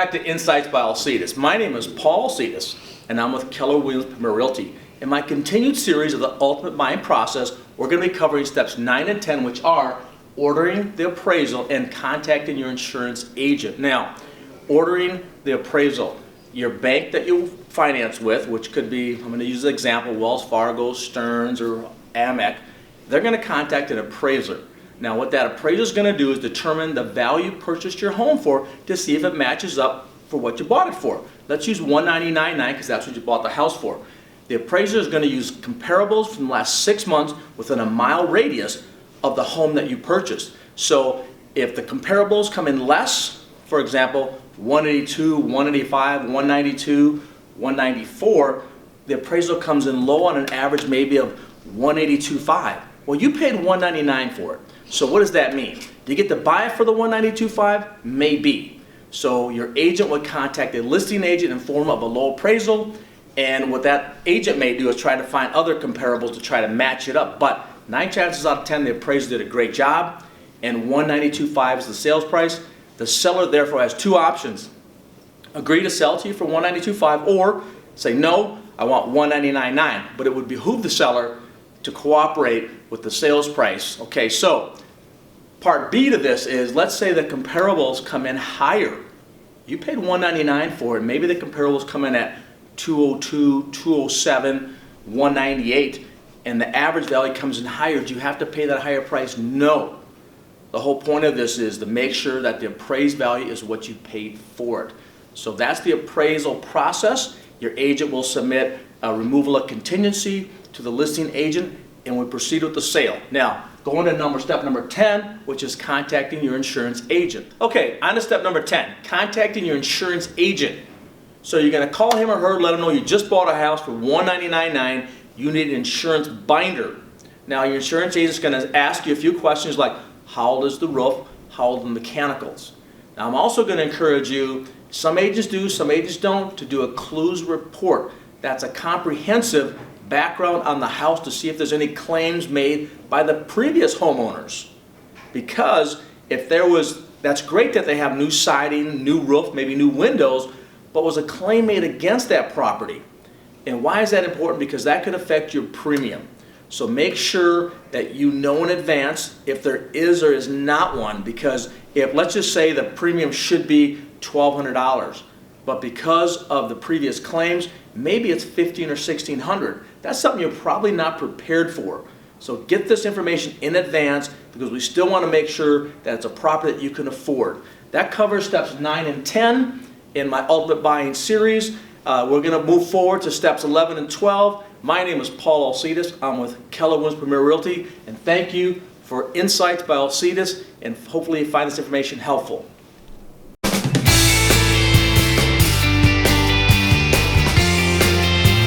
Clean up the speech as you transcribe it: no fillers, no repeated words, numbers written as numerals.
back to Insights by Alsides. My name is Paul Alsides, and I'm with Keller Williams Premier Realty. In my continued series of the ultimate buying process, we're going to be covering steps 9 and 10, which are ordering the appraisal and contacting your insurance agent. Now, ordering the appraisal, your bank that you finance with, which could be, I'm going to use the example, Wells Fargo, Stearns, or Amex, they're going to contact an appraiser. Now, what that appraiser is going to do is determine the value you purchased your home for to see if it matches up for what you bought it for. Let's use $199.9 because that's what you bought the house for. The appraiser is going to use comparables from the last 6 months within a mile radius of the home that you purchased. So if the comparables come in less, for example, 182, 185, 192, 194, the appraisal comes in low on an average maybe of 182.5. Well, you paid $199 for it. So what does that mean? Do you get to buy it for the $192.5? Maybe. So your agent would contact a listing agent, inform of a low appraisal, and what that agent may do is try to find other comparables to try to match it up. But 9 chances out of 10, the appraiser did a great job, and $192.5 is the sales price. The seller therefore has 2 options. Agree to sell to you for $192.5 or say, no, I want $199.9. But it would behoove the seller to cooperate with the sales price. Okay, so part B to this is, let's say the comparables come in higher. You paid $199 for it. Maybe the comparables come in at 202, 207, 198, and the average value comes in higher. Do you have to pay that higher price? No. The whole point of this is to make sure that the appraised value is what you paid for it. So that's the appraisal process. Your agent will submit a removal of contingency to the listing agent, and we proceed with the sale. Now, going to step number 10, which is contacting your insurance agent. Okay, on to step number 10, contacting your insurance agent. So you're going to call him or her, let them know you just bought a house for $199.9. You need an insurance binder. Now, your insurance agent is going to ask you a few questions like, how old is the roof? How old are the mechanicals? Now, I'm also going to encourage you, some agents do, some agents don't, to do a clues report. That's a comprehensive background on the house to see if there's any claims made by the previous homeowners. Because if there was, that's great that they have new siding, new roof, maybe new windows, but was a claim made against that property? And why is that important? Because that could affect your premium. So make sure that you know in advance if there is or is not one, because if, let's just say the premium should be $1,200, but because of the previous claims, maybe it's $1,500 or $1,600. That's something you're probably not prepared for. So get this information in advance, because we still want to make sure that it's a property that you can afford. That covers steps 9 and 10 in my Ultimate Buying series. We're going to move forward to steps 11 and 12. My name is Paul Alsides. I'm with Keller Williams Premier Realty, and thank you for Insights by Alsides, and hopefully you find this information helpful.